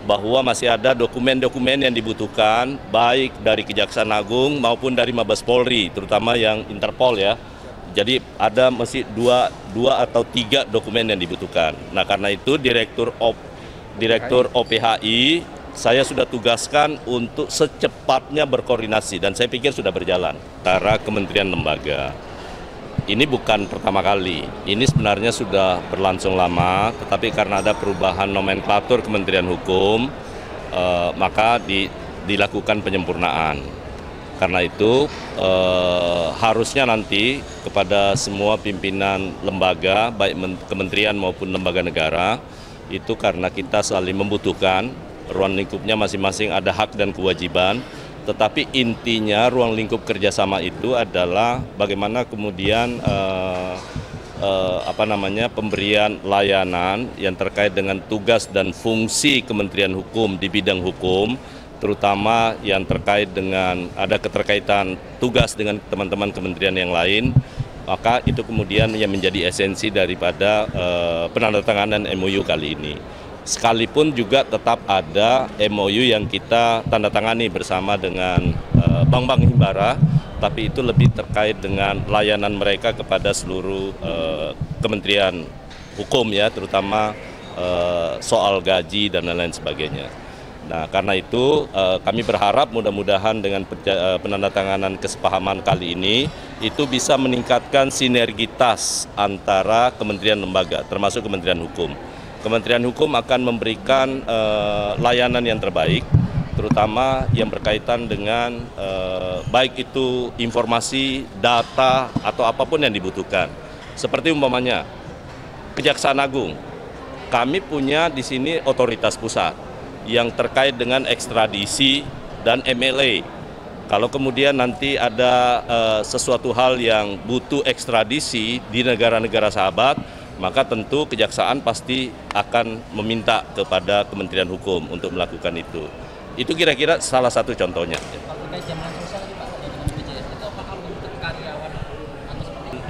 bahwa masih ada dokumen-dokumen yang dibutuhkan baik dari Kejaksaan Agung maupun dari Mabes Polri, terutama yang Interpol ya. Jadi ada mesti dua atau tiga dokumen yang dibutuhkan. Nah karena itu Direktur OPHI saya sudah tugaskan untuk secepatnya berkoordinasi dan saya pikir sudah berjalan antara kementerian lembaga. Ini bukan pertama kali, ini sebenarnya sudah berlangsung lama, tetapi karena ada perubahan nomenklatur Kementerian Hukum, maka dilakukan penyempurnaan. Karena itu harusnya nanti kepada semua pimpinan lembaga, baik kementerian maupun lembaga negara, itu karena kita saling membutuhkan, ruang lingkupnya masing-masing ada hak dan kewajiban, tetapi intinya ruang lingkup kerjasama itu adalah bagaimana kemudian pemberian layanan yang terkait dengan tugas dan fungsi Kementerian Hukum di bidang hukum, terutama yang terkait dengan ada keterkaitan tugas dengan teman-teman kementerian yang lain, maka itu kemudian yang menjadi esensi daripada penandatanganan MOU kali ini. Sekalipun juga tetap ada MOU yang kita tanda tangani bersama dengan bank-bank himbara, tapi itu lebih terkait dengan layanan mereka kepada seluruh kementerian hukum ya, terutama soal gaji dan lain-lain sebagainya. Nah karena itu kami berharap mudah-mudahan dengan penandatanganan kesepahaman kali ini itu bisa meningkatkan sinergitas antara kementerian lembaga termasuk Kementerian Hukum. Kementerian Hukum akan memberikan layanan yang terbaik, terutama yang berkaitan dengan baik itu informasi, data, atau apapun yang dibutuhkan. Seperti umpamanya, Kejaksaan Agung, kami punya di sini otoritas pusat yang terkait dengan ekstradisi dan MLA. Kalau kemudian nanti ada sesuatu hal yang butuh ekstradisi di negara-negara sahabat, maka tentu kejaksaan pasti akan meminta kepada Kementerian Hukum untuk melakukan itu. Itu kira-kira salah satu contohnya.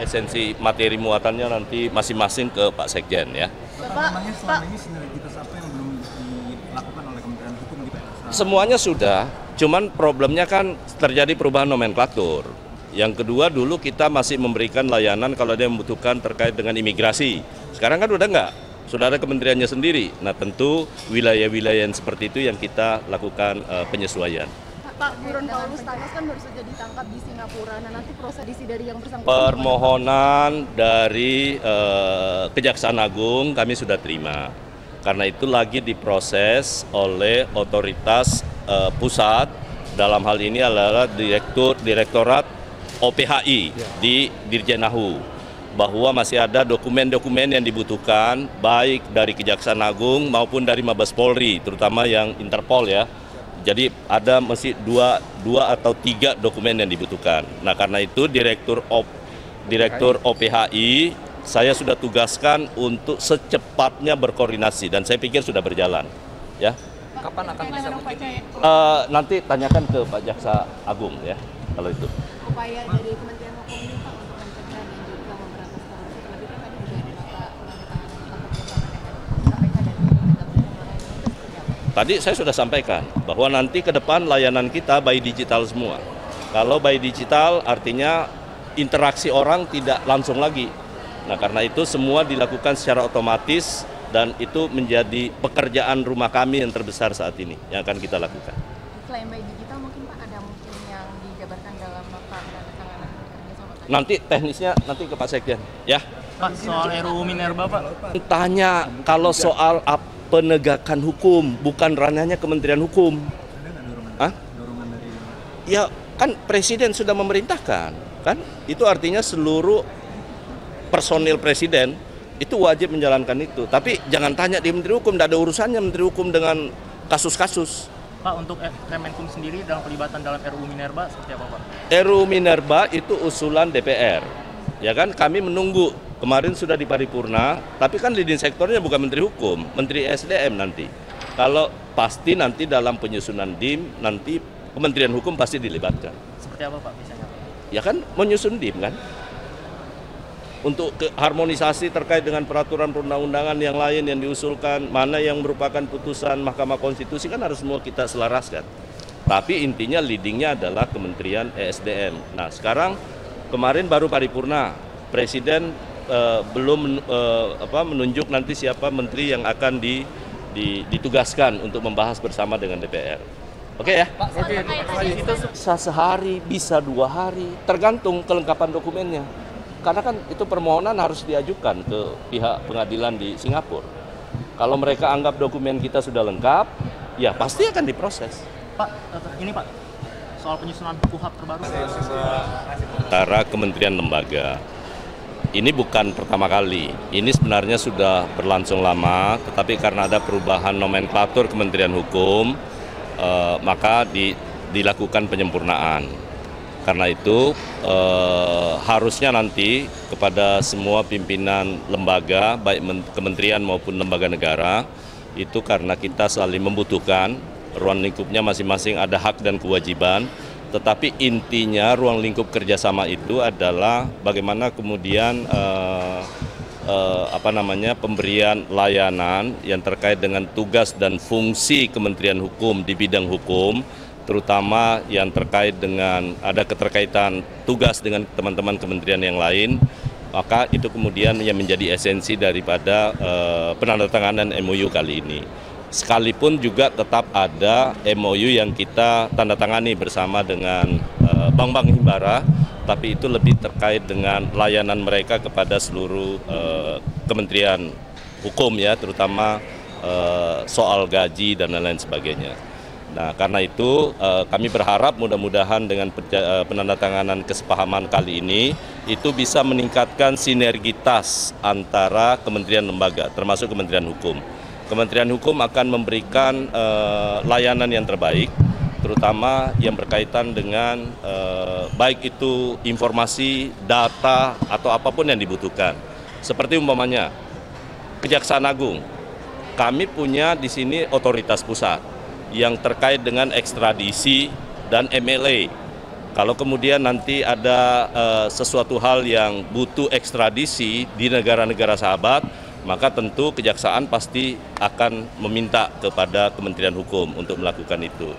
Esensi materi muatannya nanti masing-masing ke Pak Sekjen ya. Selama ini sinergitas apa yang belum dilakukan oleh Kementerian Hukum gitu? Semuanya sudah, cuman problemnya kan terjadi perubahan nomenklatur. Yang kedua, dulu kita masih memberikan layanan kalau dia membutuhkan terkait dengan imigrasi. Sekarang kan udah enggak, sudah ada kementeriannya sendiri. Nah tentu wilayah-wilayah yang seperti itu yang kita lakukan penyesuaian. Pak, Buron Paulus Thanos kan baru saja ditangkap di Singapura. Nah nanti prosesi dari yang bersangkutan. Permohonan dari Kejaksaan Agung kami sudah terima. Karena itu lagi diproses oleh otoritas pusat, dalam hal ini adalah Direktorat OPHI di Dirjen AHU, bahwa masih ada dokumen-dokumen yang dibutuhkan baik dari Kejaksaan Agung maupun dari Mabes Polri, terutama yang Interpol ya. Jadi ada mesti dua atau tiga dokumen yang dibutuhkan. Nah karena itu Direktur OPHI saya sudah tugaskan untuk secepatnya berkoordinasi dan saya pikir sudah berjalan ya. Kapan akan bisa mungkin? Nanti tanyakan ke Pak Jaksa Agung ya kalau itu. Upaya dari Kementerian Hukum ini Pak untuk mencegah dan juga memberantas korupsi, terlebih kan tadi juga ada nota penandatanganan KPK dan lembaga penyelenggara. Tadi saya sudah sampaikan bahwa nanti ke depan layanan kita by digital semua. Kalau by digital artinya interaksi orang tidak langsung lagi. Nah karena itu semua dilakukan secara otomatis dan itu menjadi pekerjaan rumah kami yang terbesar saat ini yang akan kita lakukan. Selain by digital mungkin Pak ada mungkin yang dijabarkan dalam nota penandatanganan kerjasama tadi? Nanti teknisnya nanti ke Pak Sekjen ya. Pak, soal RUU Minerba Pak. Tanya kalau soal penegakan hukum bukan ranahnya Kementerian Hukum. Ada nggak dorongan dari? Ya kan Presiden sudah memerintahkan kan, itu artinya seluruh personil Presiden itu wajib menjalankan itu. Tapi jangan tanya di Menteri Hukum, tidak ada urusannya Menteri Hukum dengan kasus-kasus. Pak, untuk Kemenkum sendiri dalam pelibatan dalam RUU Minerba seperti apa Pak? RUU Minerba itu usulan DPR. Ya kan kami menunggu, kemarin sudah di paripurna, tapi kan leading sektornya bukan Menteri Hukum, Menteri SDM nanti. Kalau pasti nanti dalam penyusunan DIM, nanti Kementerian Hukum pasti dilibatkan. Seperti apa Pak misalnya? Ya kan menyusun DIM kan. untuk harmonisasi terkait dengan peraturan perundang-undangan yang lain yang diusulkan, mana yang merupakan putusan Mahkamah Konstitusi, kan harus semua kita selaraskan. Tapi intinya leadingnya adalah Kementerian ESDM. Nah sekarang kemarin baru paripurna, Presiden belum menunjuk nanti siapa menteri yang akan ditugaskan untuk membahas bersama dengan DPR. Oke ya? Oke, itu Bisa sehari, bisa 2 hari, tergantung kelengkapan dokumennya. Karena kan itu permohonan harus diajukan ke pihak pengadilan di Singapura. Kalau mereka anggap dokumen kita sudah lengkap, ya pasti akan diproses. Pak, ini Pak, soal penyusunan KUHP terbaru. Antara kementerian lembaga, ini bukan pertama kali. Ini sebenarnya sudah berlangsung lama, tetapi karena ada perubahan nomenklatur Kementerian Hukum, maka dilakukan penyempurnaan. Karena itu harusnya nanti kepada semua pimpinan lembaga, baik kementerian maupun lembaga negara, itu karena kita saling membutuhkan, ruang lingkupnya masing-masing ada hak dan kewajiban, tetapi intinya ruang lingkup kerjasama itu adalah bagaimana kemudian pemberian layanan yang terkait dengan tugas dan fungsi Kementerian Hukum di bidang hukum, terutama yang terkait dengan ada keterkaitan tugas dengan teman-teman kementerian yang lain, maka itu kemudian yang menjadi esensi daripada penandatanganan MOU kali ini. Sekalipun juga tetap ada MOU yang kita tanda tangani bersama dengan Bank-Bank Himbara, tapi itu lebih terkait dengan layanan mereka kepada seluruh kementerian hukum ya, terutama soal gaji dan lain-lain sebagainya. Nah, karena itu kami berharap mudah-mudahan dengan penandatanganan kesepahaman kali ini itu bisa meningkatkan sinergitas antara kementerian lembaga, termasuk Kementerian Hukum. Kementerian Hukum akan memberikan layanan yang terbaik, terutama yang berkaitan dengan baik itu informasi, data, atau apapun yang dibutuhkan. Seperti umpamanya, Kejaksaan Agung, kami punya di sini otoritas pusat yang terkait dengan ekstradisi dan MLA. Kalau kemudian nanti ada sesuatu hal yang butuh ekstradisi di negara-negara sahabat, maka tentu Kejaksaan pasti akan meminta kepada Kementerian Hukum untuk melakukan itu.